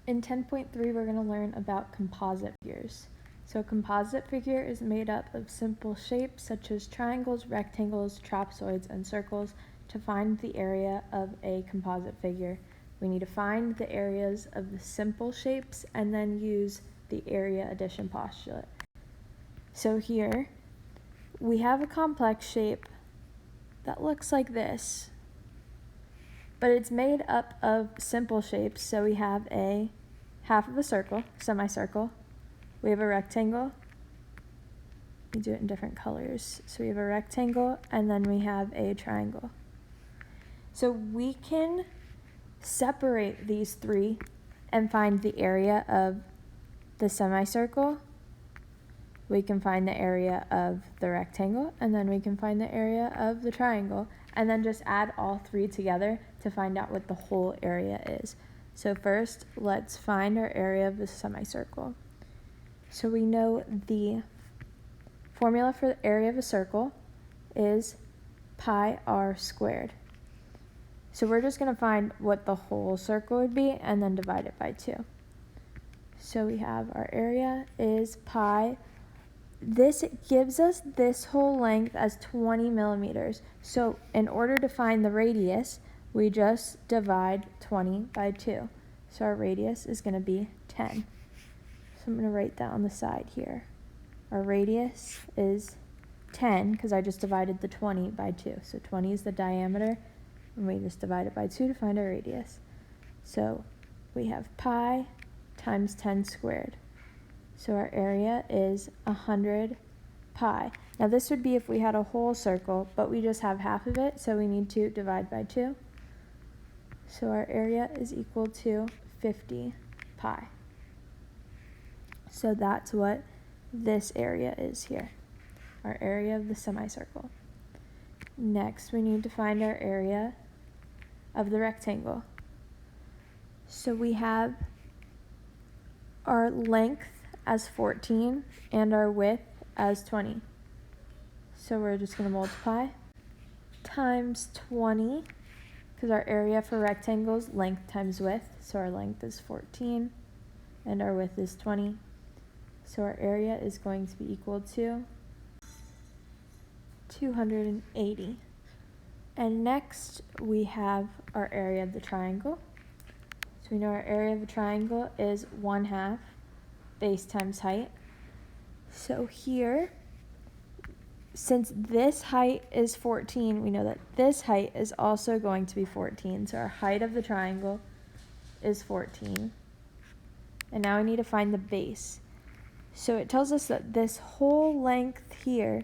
In 10.3, we're going to learn about composite figures. So a composite figure is made up of simple shapes such as triangles, rectangles, trapezoids, and circles. To find the area of a composite figure, we need to find the areas of the simple shapes and then use the area addition postulate. So here, we have a complex shape that looks like this, but it's made up of simple shapes. So we have a half of a circle, semicircle. We have a rectangle. We do it in different colors. So we have a rectangle and then we have a triangle. So we can separate these three and find the area of the semicircle. We can find the area of the rectangle, and then we can find the area of the triangle, and then just add all three together to find out what the whole area is. So first, let's find our area of the semicircle. So we know the formula for the area of a circle is pi r squared. So we're just going to find what the whole circle would be and then divide it by 2. So we have our area is pi. This gives us this whole length as 20 millimeters. So in order to find the radius, we just divide 20 by 2. So our radius is going to be 10. So I'm going to write that on the side here. Our radius is 10 because I just divided the 20 by 2. So 20 is the diameter, and we just divide it by 2 to find our radius. So we have pi times 10 squared. So our area is 100 pi. Now this would be if we had a whole circle, but we just have half of it, so we need to divide by 2. So our area is equal to 50 pi. So that's what this area is here, our area of the semicircle. Next, we need to find our area of the rectangle. So we have our length as 14 and our width as 20. So we're just going to multiply times 20, because our area for rectangles, length times width. So our length is 14 and our width is 20. So our area is going to be equal to 280. And next we have our area of the triangle. So we know our area of a triangle is 1/2 base times height. So here, since this height is 14, we know that this height is also going to be 14. So our height of the triangle is 14. And now we need to find the base. So it tells us that this whole length here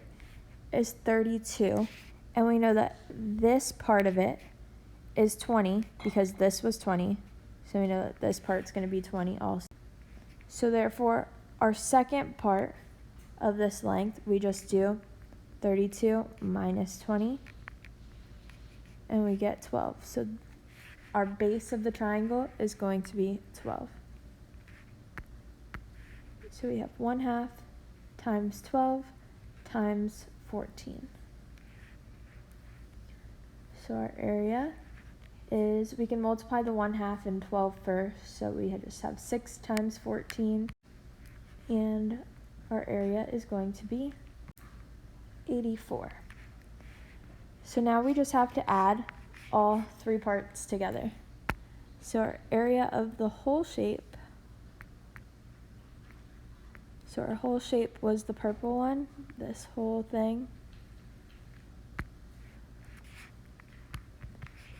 is 32. And we know that this part of it is 20 because this was 20. So we know that this part's going to be 20 also. So therefore, our second part of this length, we just do 32 minus 20, and we get 12. So our base of the triangle is going to be 12. So we have 1/2 times 12 times 14. So our area is, we can multiply the 1/2 and 12 first, so we just have 6 times 14, and our area is going to be 84. So now we just have to add all three parts together. So our area of the whole shape, so our whole shape was the purple one, this whole thing,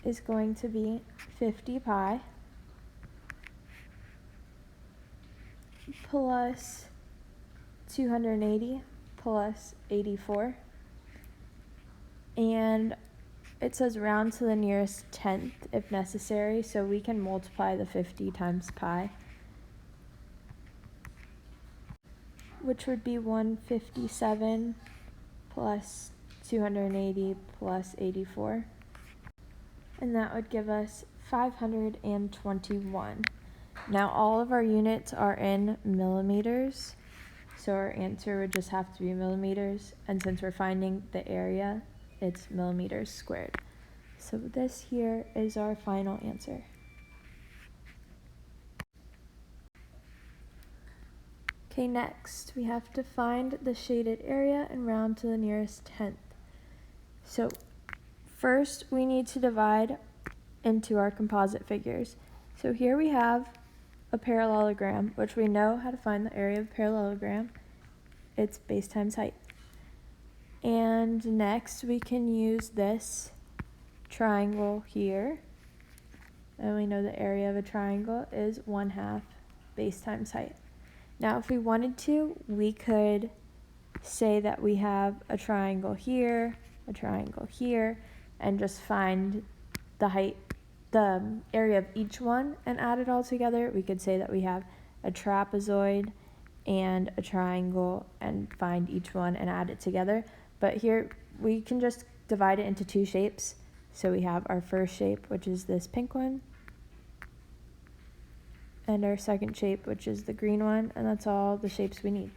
is going to be 50 pi plus 280 plus 84. And it says round to the nearest tenth if necessary, so we can multiply the 50 times pi, which would be 157 plus 280 plus 84. And that would give us 521. Now all of our units are in millimeters, so our answer would just have to be millimeters, and since we're finding the area, it's millimeters squared. So this here is our final answer. Okay, next we have to find the shaded area and round to the nearest tenth. So first we need to divide into our composite figures. So here we have a parallelogram, which we know how to find the area of a parallelogram. It's base times height. And next we can use this triangle here. And we know the area of a triangle is 1/2 base times height. Now if we wanted to, we could say that we have a triangle here, and just find the height, the area of each one and add it all together. We could say that we have a trapezoid and a triangle and find each one and add it together. But here we can just divide it into two shapes. So we have our first shape, which is this pink one, and our second shape, which is the green one, and that's all the shapes we need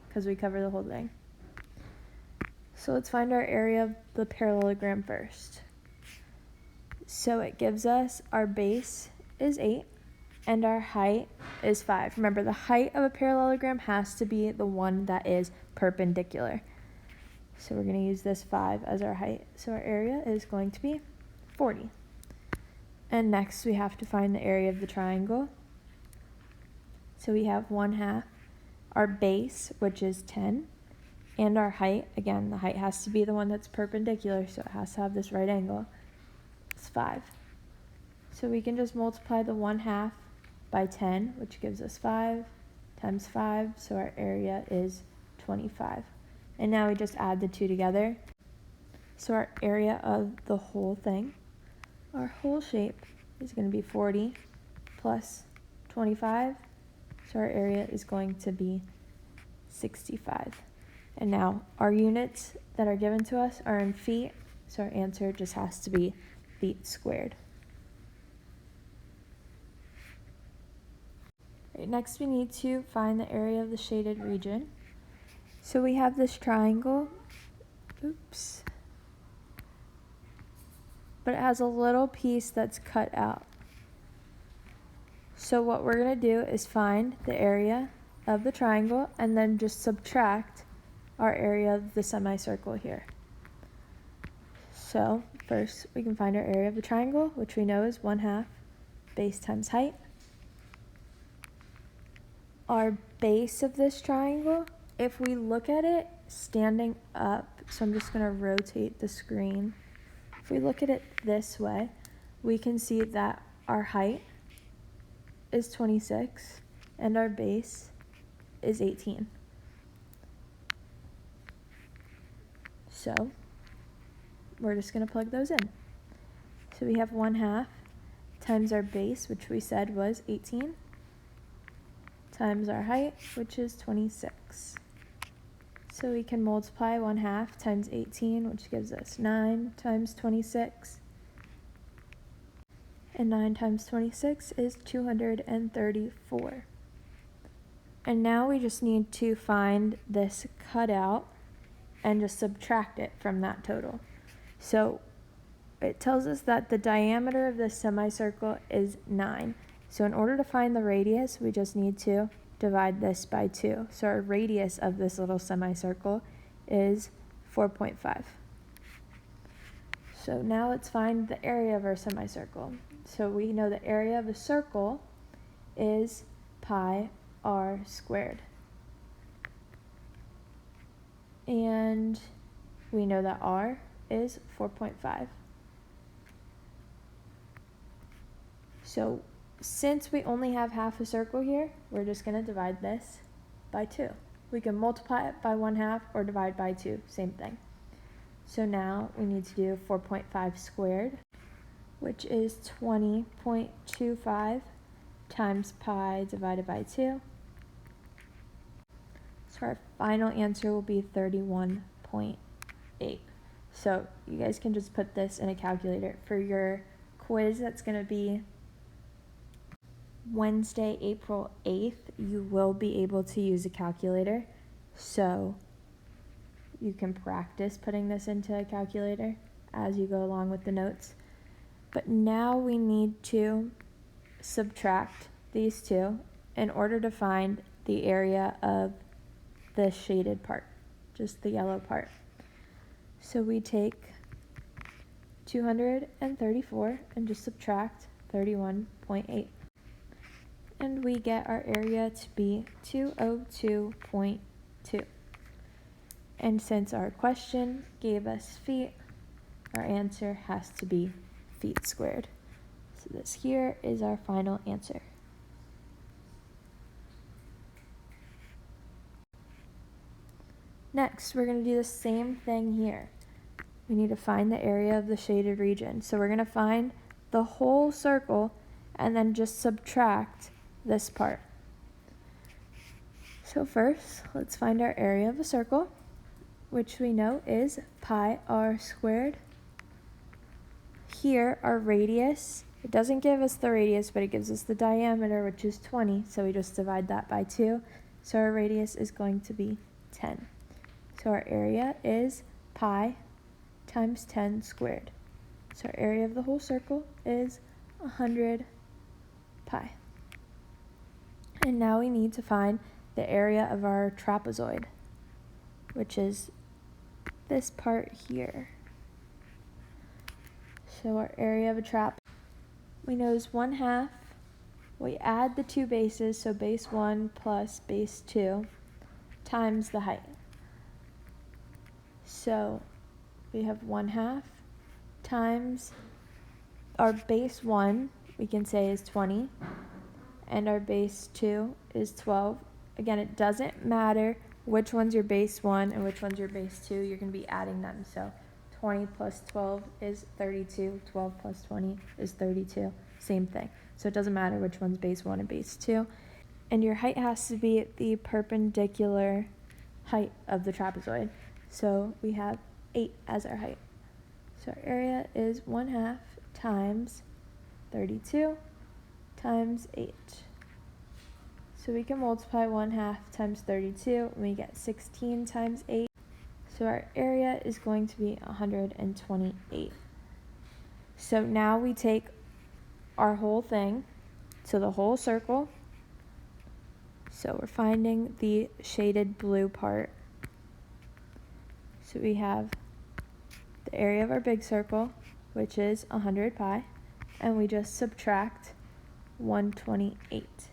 because we cover the whole thing. So let's find our area of the parallelogram first. So it gives us our base is 8 and our height is 5. Remember, the height of a parallelogram has to be the one that is perpendicular. So we're going to use this 5 as our height. So our area is going to be 40. And next we have to find the area of the triangle. So we have 1/2 our base, which is 10, and our height, again, the height has to be the one that's perpendicular, so it has to have this right angle, it's 5. So we can just multiply the 1/2 by 10, which gives us 5 times 5, so our area is 25. And now we just add the two together. So our area of the whole thing, our whole shape, is going to be 40 plus 25. So our area is going to be 65. And now our units that are given to us are in feet, so our answer just has to be feet squared. Right, next we need to find the area of the shaded region. So we have this triangle, but it has a little piece that's cut out. So what we're going to do is find the area of the triangle and then just subtract our area of the semicircle here. So first we can find our area of the triangle, which we know is 1/2 base times height. Our base of this triangle, if we look at it standing up, so I'm just going to rotate the screen. If we look at it this way, we can see that our height is 26 and our base is 18. So we're just going to plug those in. So we have 1/2 times our base, which we said was 18, times our height, which is 26. So we can multiply 1/2 times 18, which gives us 9 times 26. And 9 times 26 is 234. And now we just need to find this cutout and just subtract it from that total. So it tells us that the diameter of this semicircle is 9. So in order to find the radius, we just need to divide this by 2. So our radius of this little semicircle is 4.5. So now let's find the area of our semicircle. So we know the area of a circle is pi r squared. And we know that r is 4.5. So since we only have half a circle here, we're just going to divide this by 2. We can multiply it by 1/2 or divide by 2, same thing. So now we need to do 4.5 squared, which is 20.25 times pi divided by 2. So our final answer will be 31.8. So you guys can just put this in a calculator. For your quiz, that's going to be Wednesday, April 8th. You will be able to use a calculator. So you can practice putting this into a calculator as you go along with the notes. But now we need to subtract these two in order to find the area of the shaded part, just the yellow part. So we take 234 and just subtract 31.8. And we get our area to be 202.2. And since our question gave us feet, our answer has to be feet squared. So this here is our final answer. Next, we're going to do the same thing here. We need to find the area of the shaded region. So we're going to find the whole circle and then just subtract this part. So first, let's find our area of a circle, which we know is pi r squared. Here, our radius, it doesn't give us the radius, but it gives us the diameter, which is 20, so we just divide that by 2. So our radius is going to be 10. So our area is pi times 10 squared. So our area of the whole circle is 100 pi. And now we need to find the area of our trapezoid, which is this part here. So our area of a trap, we know is 1/2. We add the two bases, so base 1 plus base 2 times the height. So we have 1/2 times our base 1, we can say is 20, and our base 2 is 12. Again, it doesn't matter which one's your base 1 and which one's your base 2, you're going to be adding them. So 20 plus 12 is 32, 12 plus 20 is 32, same thing. So it doesn't matter which one's base 1 and base 2. And your height has to be the perpendicular height of the trapezoid. So we have 8 as our height. So our area is 1/2 times 32 times 8. So we can multiply 1/2 times 32 and we get 16 times 8. So our area is going to be 128. So now we take our whole thing, so the whole circle. So we're finding the shaded blue part. So we have the area of our big circle, which is 100 pi, and we just subtract 128.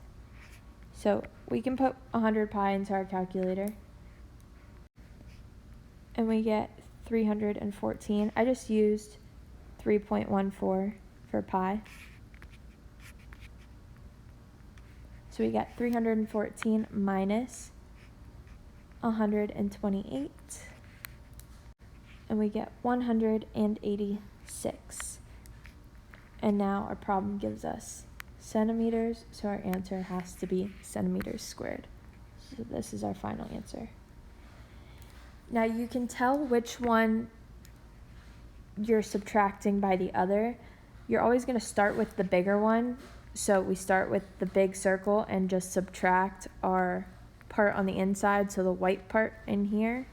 So we can put 100 pi into our calculator, and we get 314. I just used 3.14 for pi. So we get 314 minus 128, and we get 186. And now our problem gives us centimeters, so our answer has to be centimeters squared. So this is our final answer. Now you can tell which one you're subtracting by the other. You're always going to start with the bigger one. So we start with the big circle and just subtract our part on the inside, so the white part in here.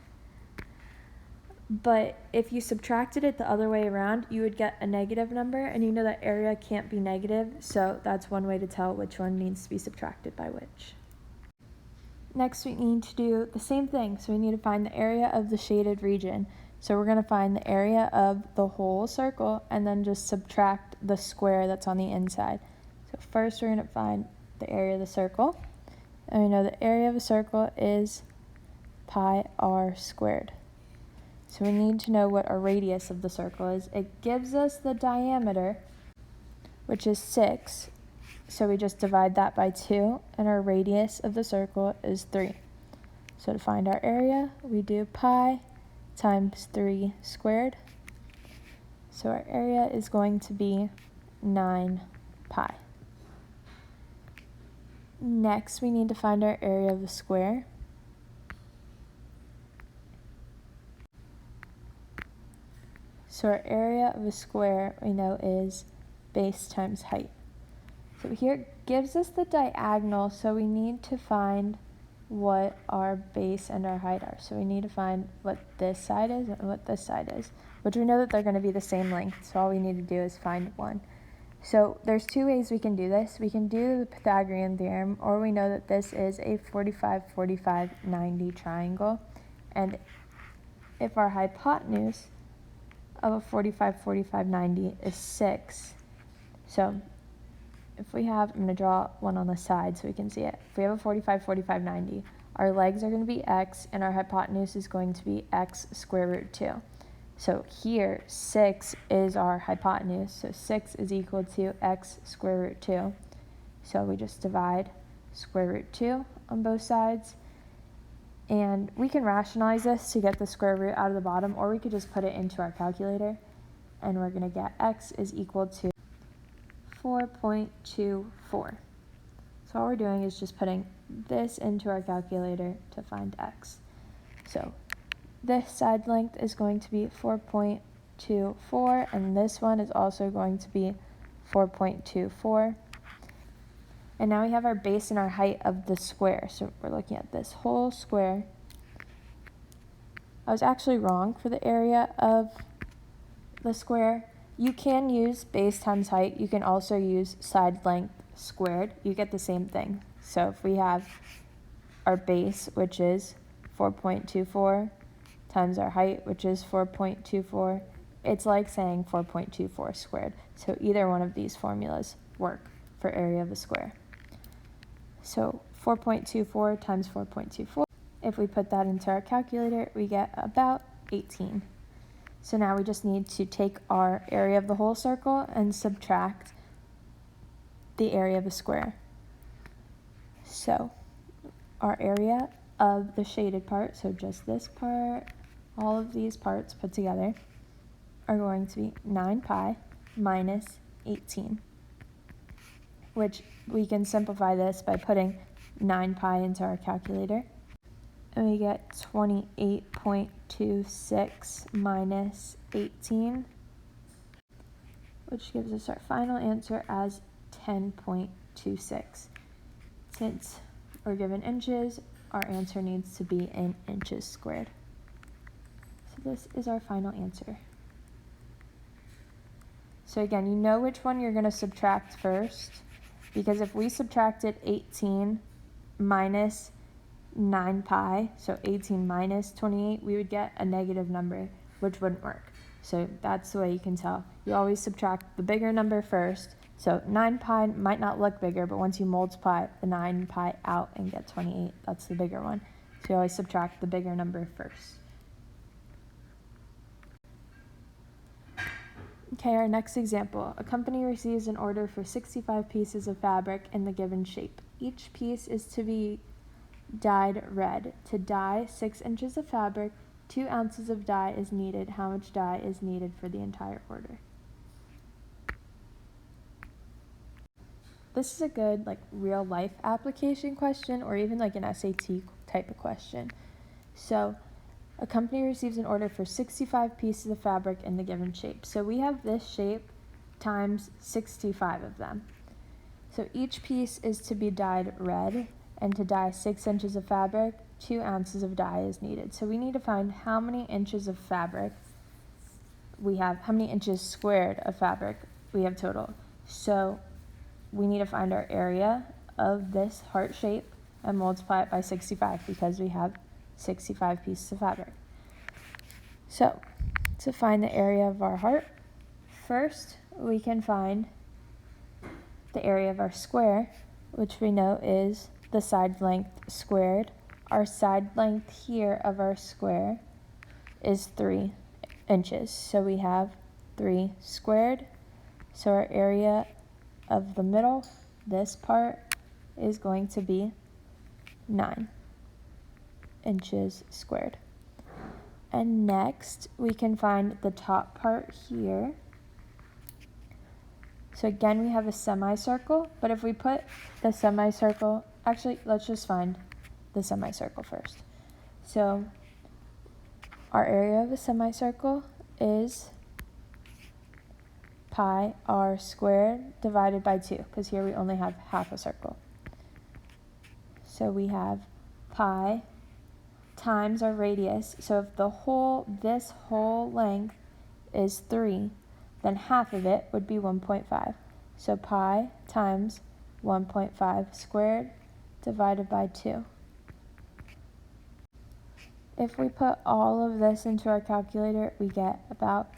But if you subtracted it the other way around, you would get a negative number, and you know that area can't be negative, so that's one way to tell which one needs to be subtracted by which. Next, we need to do the same thing. So we need to find the area of the shaded region. So we're going to find the area of the whole circle and then just subtract the square that's on the inside. So first we're going to find the area of the circle. And we know the area of a circle is pi r squared. So we need to know what our radius of the circle is. It gives us the diameter, which is 6. So we just divide that by 2, and our radius of the circle is 3. So to find our area, we do pi times 3 squared. So our area is going to be 9 pi. Next, we need to find our area of the square. So our area of a square we know is base times height. So here it gives us the diagonal, so we need to find what our base and our height are. So we need to find what this side is and what this side is, which we know that they're going to be the same length, so all we need to do is find one. So there's two ways we can do this. We can do the Pythagorean theorem, or we know that this is a 45, 45, 90 triangle. And if our hypotenuse of a 45, 45, 90 is 6, so if we have, I'm going to draw one on the side so we can see it. If we have a 45, 45, 90, our legs are going to be x, and our hypotenuse is going to be x square root 2. So here, 6 is our hypotenuse, so 6 is equal to x square root 2. So we just divide square root 2 on both sides. And we can rationalize this to get the square root out of the bottom, or we could just put it into our calculator, and we're going to get x is equal to 4.24. So all we're doing is just putting this into our calculator to find x. So this side length is going to be 4.24, and this one is also going to be 4.24. And now we have our base and our height of the square. So we're looking at this whole square. I was actually wrong for the area of the square. You can use base times height. You can also use side length squared. You get the same thing. So if we have our base, which is 4.24, times our height, which is 4.24, it's like saying 4.24 squared. So either one of these formulas work for area of a square. So 4.24 times 4.24, if we put that into our calculator, we get about 18. So now we just need to take our area of the whole circle and subtract the area of a square. So our area of the shaded part, so just this part, all of these parts put together, are going to be 9 pi minus 18, which we can simplify this by putting 9 pi into our calculator, and we get 28.26 minus 18, which gives us our final answer as 10.26. Since we're given inches, our answer needs to be in inches squared. So this is our final answer. So again, you know which one you're going to subtract first, because if we subtracted 18 minus 9 pi, so 18 minus 28, we would get a negative number, which wouldn't work. So that's the way you can tell. You always subtract the bigger number first. So 9 pi might not look bigger, but once you multiply the 9 pi out and get 28, that's the bigger one. So you always subtract the bigger number first. Okay, our next example. A company receives an order for 65 pieces of fabric in the given shape. Each piece is to be dyed red. To dye 6 inches of fabric, 2 ounces of dye is needed. How much dye is needed for the entire order? This is a good real life application question, or even an SAT type of question. So a company receives an order for 65 pieces of fabric in the given shape. So we have this shape times 65 of them. So each piece is to be dyed red, and to dye 6 inches of fabric, 2 ounces of dye is needed. So we need to find how many inches of fabric we have, how many inches squared of fabric we have total. So we need to find our area of this heart shape and multiply it by 65, because we have 65 pieces of fabric. So to find the area of our heart, first we can find the area of our square, which we know is the side length squared. Our side length here of our square is 3 inches. So we have 3 squared. So our area of the middle, this part, is going to be 9 inches squared. And next, we can find the top part here. So again, we have a semicircle, but if we put the semicircle, actually, let's just find the semicircle first. So our area of a semicircle is pi r squared divided by 2, because here we only have half a circle. So we have pi times our radius. So if this whole length is 3, then half of it would be 1.5. So pi times 1.5 squared divided by 2. If we put all of this into our calculator, we get about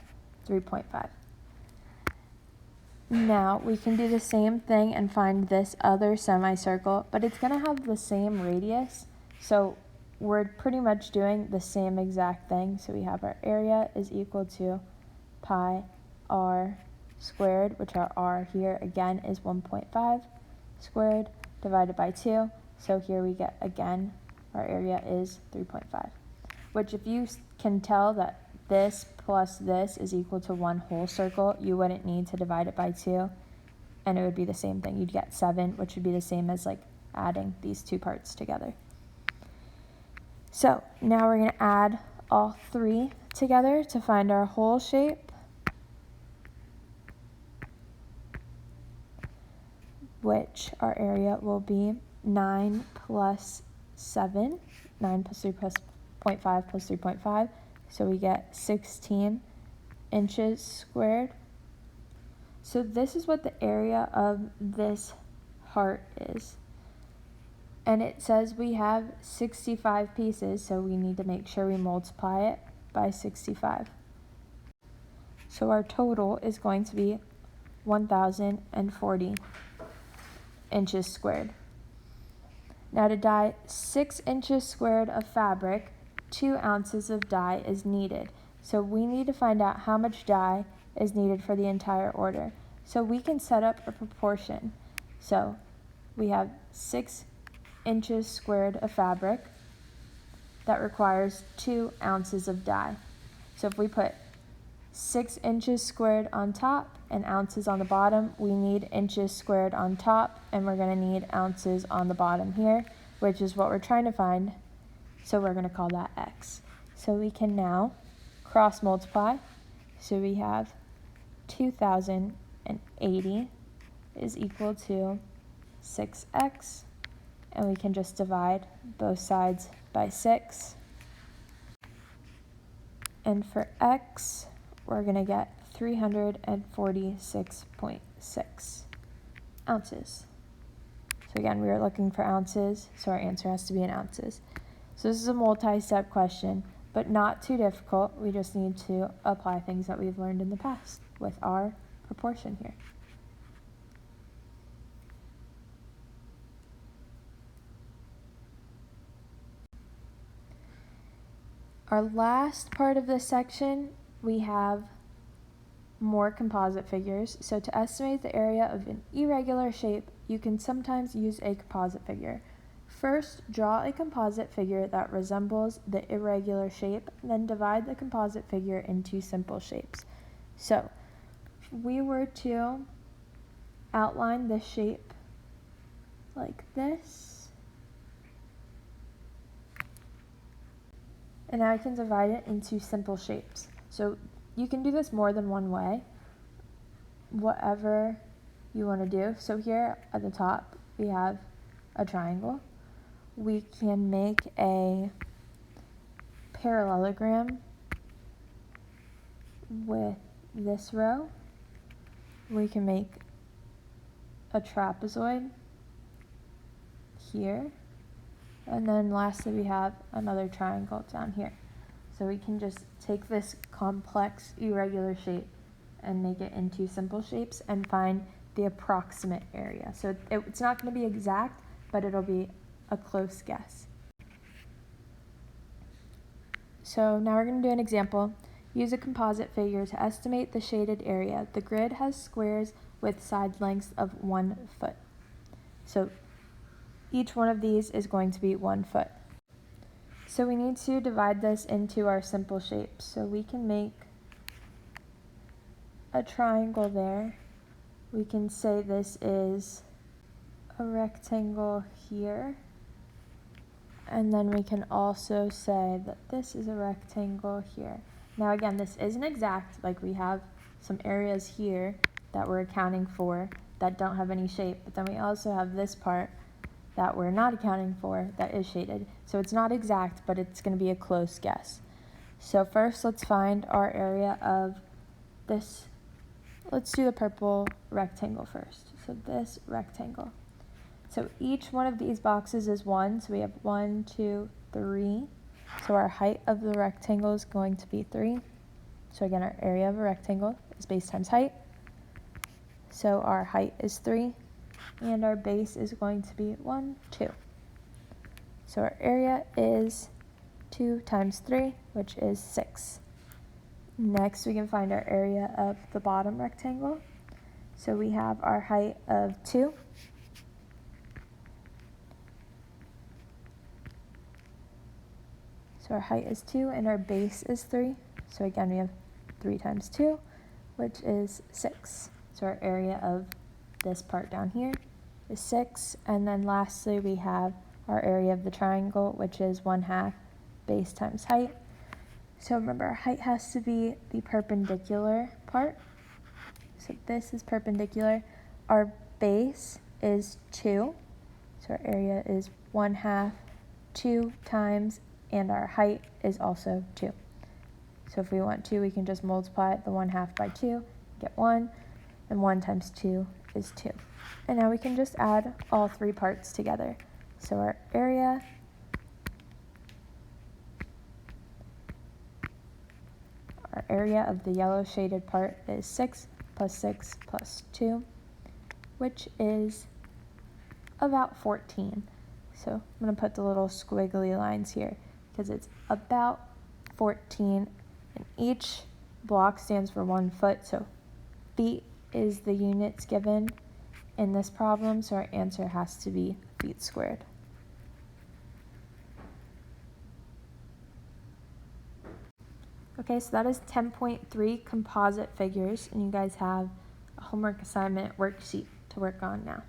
3.5. Now we can do the same thing and find this other semicircle, but it's going to have the same radius, so we're pretty much doing the same exact thing. So we have our area is equal to pi r squared, which our r here again is 1.5 squared divided by 2. So here we get again our area is 3.5, which if you can tell that this plus this is equal to one whole circle, you wouldn't need to divide it by 2, and it would be the same thing. You'd get 7, which would be the same as like adding these two parts together. So now we're going to add all three together to find our whole shape, which our area will be 9 plus 7, 9 plus 3 plus 0.5 plus 3.5, so we get 16 inches squared. So this is what the area of this heart is. And it says we have 65 pieces, so we need to make sure we multiply it by 65. So our total is going to be 1,040 inches squared. Now to dye 6 inches squared of fabric, 2 ounces of dye is needed. So we need to find out how much dye is needed for the entire order. So we can set up a proportion. So we have 6 inches squared of fabric that requires 2 ounces of dye. So if we put 6 inches squared on top and ounces on the bottom, we need inches squared on top, and we're going to need ounces on the bottom here, which is what we're trying to find. So we're going to call that x. So we can now cross multiply. So we have 2,080 is equal to 6x, and we can just divide both sides by 6. And for x, we're going to get 346.6 ounces. So again, we are looking for ounces, so our answer has to be in ounces. So this is a multi-step question, but not too difficult. We just need to apply things that we've learned in the past with our proportion here. Our last part of this section, we have more composite figures. So to estimate the area of an irregular shape, you can sometimes use a composite figure. First, draw a composite figure that resembles the irregular shape, then divide the composite figure into simple shapes. So, if we were to outline the shape like this, and now I can divide it into simple shapes. So you can do this more than one way, whatever you want to do. So here at the top, we have a triangle. We can make a parallelogram with this row. We can make a trapezoid here. And then lastly, we have another triangle down here. So we can just take this complex irregular shape and make it into simple shapes and find the approximate area. So it's not going to be exact, but it'll be a close guess. So now we're going to do an example. Use a composite figure to estimate the shaded area. The grid has squares with side lengths of 1 foot. So each one of these is going to be 1 foot. So we need to divide this into our simple shapes. So we can make a triangle there. We can say this is a rectangle here. And then we can also say that this is a rectangle here. Now again, this isn't exact, like we have some areas here that we're accounting for that don't have any shape, but then we also have this part that we're not accounting for that is shaded. So it's not exact, but it's going to be a close guess. So first let's find our area of this Let's do the purple rectangle first. So this rectangle. So each one of these boxes is 1, so we have 1, 2, 3. So our height of the rectangle is going to be 3. So again, our area of a rectangle is base times height. So our height is 3, and our base is going to be 1, 2. So our area is 2 times 3, which is 6. Next, we can find our area of the bottom rectangle. So we have our height of 2. So our height is 2, and our base is 3. So again, we have 3 times 2, which is 6. So our area of this part down here is 6. And then lastly, we have our area of the triangle, which is 1/2 base times height. So remember, our height has to be the perpendicular part. So this is perpendicular. Our base is 2. So our area is 1/2, 2 times, and our height is also 2. So if we want to, we can just multiply the 1/2 by 2, get 1, and 1 times 2 is 2. And now we can just add all 3 parts together. So our area of the yellow shaded part is 6 plus 6 plus 2, which is about 14. So I'm going to put the little squiggly lines here because it's about 14, and each block stands for 1 foot, so feet is the units given in this problem, so our answer has to be feet squared. Okay, so that is 10.3 composite figures, and you guys have a homework assignment worksheet to work on now.